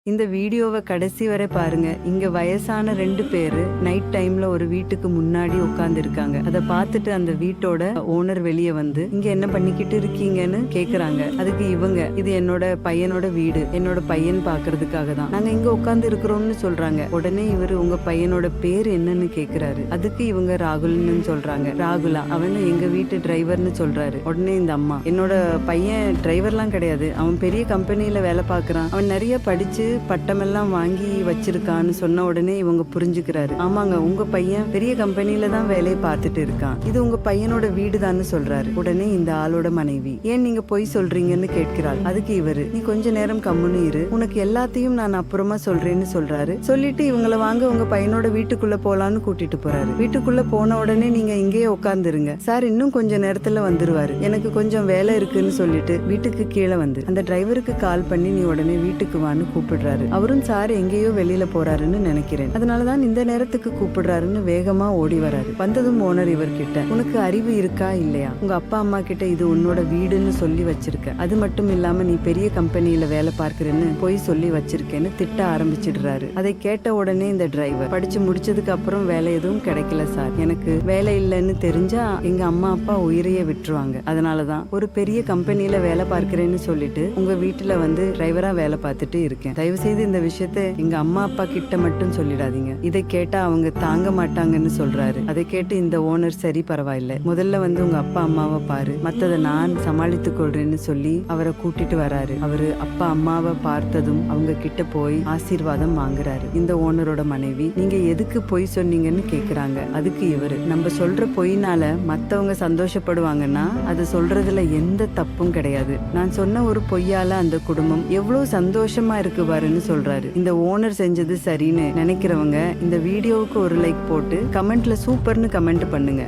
இந்த வீடியோவை கடைசி வரை பாருங்க. இங்க வயசான 2 பேரு நைட் டைம்ல ஒரு வீட்டுக்கு முன்னாடி உட்கார்ந்து இருக்காங்க. அதை பார்த்துட்டு அந்த வீட்டோட ஓனர் வெளியே வந்து இங்க என்ன பண்ணிக்கிட்டு இருக்கீங்கன்னு கேக்குறாங்க. அதுக்கு இவங்க, இது என்னோட பையனோட வீடு, என்னோட பையன் பாக்குறதுக்காக தான் நாங்க இங்க உட்கார்ந்து இருக்கிறோம்னு சொல்றாங்க. உடனே இவரு உங்க பையனோட பேர் என்னன்னு கேக்குறாரு. அதுக்கு இவங்க ராகுல்னு சொல்றாங்க. ராகுலா, அவன் எங்க வீட்டு டிரைவர்னு சொல்றாரு. உடனே இந்த அம்மா, என்னோட பையன் டிரைவர்லாம் கிடையாது, அவன் பெரிய கம்பெனில வேலை பார்க்கறான், அவன் நிறைய படிச்சு பட்டமெல்லாம் வாங்கி வச்சிருக்கான்னு சொன்ன உடனே இவங்க புரிஞ்சுக்கிறாரு. ஆமாங்க, உங்க பையன் பெரிய கம்பெனில தான் வேலையை பார்த்துட்டு இருக்கான், இது உங்க பையனோட வீடுதான்னு சொல்றாரு. உடனே இந்த ஆளோட மனைவி, ஏன் நீங்க பொய் சொல்றீங்கன்னு கேட்கிறாள். அதுக்கு இவரு, நீ கொஞ்ச நேரம் கம்முன்னு இரு, உனக்கு எல்லாத்தையும் நான் அப்புறமா சொல்றேன்னு சொல்றாரு. சொல்லிட்டு இவங்கள வாங்க உங்க பையனோட வீட்டுக்குள்ள போலான்னு கூட்டிட்டு போறாரு. வீட்டுக்குள்ள போன உடனே நீங்க இங்கேயே உட்காந்துருங்க சார், இன்னும் கொஞ்ச நேரத்துல வந்துருவாரு, எனக்கு கொஞ்சம் வேலை இருக்குன்னு சொல்லிட்டு வீட்டுக்கு கீழே வந்து அந்த டிரைவருக்கு கால் பண்ணி நீ உடனே வீட்டுக்கு வான்னு கூப்பிடுறாரு. அவரும் சார் எங்கேயோ வெளியில போறாருன்னு நினைக்கிறேன், அதனாலதான் இந்த நேரத்துக்கு கூப்பிடுறாருன்னு வேகமா ஓடி வராரு. வந்ததும் ஓனர் இவர்கிட்ட, உனக்கு அறிவு இருக்கா இல்லையா, உங்க அப்பா அம்மா கிட்ட இது உன்னோட வீடுன்னு சொல்லி வச்சிருக்க, அது மட்டும் இல்லாம நீ பெரிய கம்பெனியில வேலை பார்க்கிறேன்னு போய் சொல்லி வச்சிருக்கேன்னு திட்ட ஆரம்பிச்சிடுறாரு. அதை கேட்ட உடனே இந்த டிரைவர், படிச்சு முடிச்சதுக்கு அப்புறம் வேலை எதுவும் கிடைக்கல சார், எனக்கு வேலை இல்லைன்னு தெரிஞ்சா எங்க அம்மா அப்பா உயிரையே விட்டுருவாங்க, அதனாலதான் ஒரு பெரிய கம்பெனில வேலை பார்க்கிறேன்னு சொல்லிட்டு உங்க வீட்டுல வந்து டிரைவரா வேலை பார்த்துட்டு இருக்கேன், தயவு செய்து இந்த விஷயத்த எங்க அம்மா அப்பா கிட்ட மட்டும் சொல்லிடாதீங்க, இதை கேட்டா அவங்க தாங்க மாட்டாங்கன்னு சொல்றாரு. அதை கேட்டு இந்த ஓனர், சரி பரவாயில்ல, முதல்ல வந்து உங்க அப்பா அம்மாவை பாரு, மத்ததை நான் சமாளித்து கொள்றேன்னு சொல்லி அவரை கூட்டிட்டு வராரு. அவரு அப்பா அம்மாவை பார்த்ததும் அவங்க கிட்ட போய் ஆசீர்வாதம் வாங்குறாரு. இந்த ஓனரோட மனைவி, நீங்க எதுக்கு பொய் சொன்னீங்கன்னு கேக்குறாங்க. அதுக்கு இவரு, நம்ம சொல்ற பொய்னால மத்தவங்க சந்தோஷப்படுவாங்கன்னா அது சொல்றதுல எந்த தப்பும் கிடையாது, நான் சொன்ன ஒரு பொய்யால அந்த குடும்பம் எவ்வளவு சந்தோஷமா இருக்கு பாருன்னு சொல்றாரு. இந்த ஓனர் செஞ்சது சரின்னு நினைக்கிறவங்க இந்த வீடியோவுக்கு ஒரு லைக் போட்டு கமெண்ட்ல சூப்பர்னு கமெண்ட் பண்ணுங்க.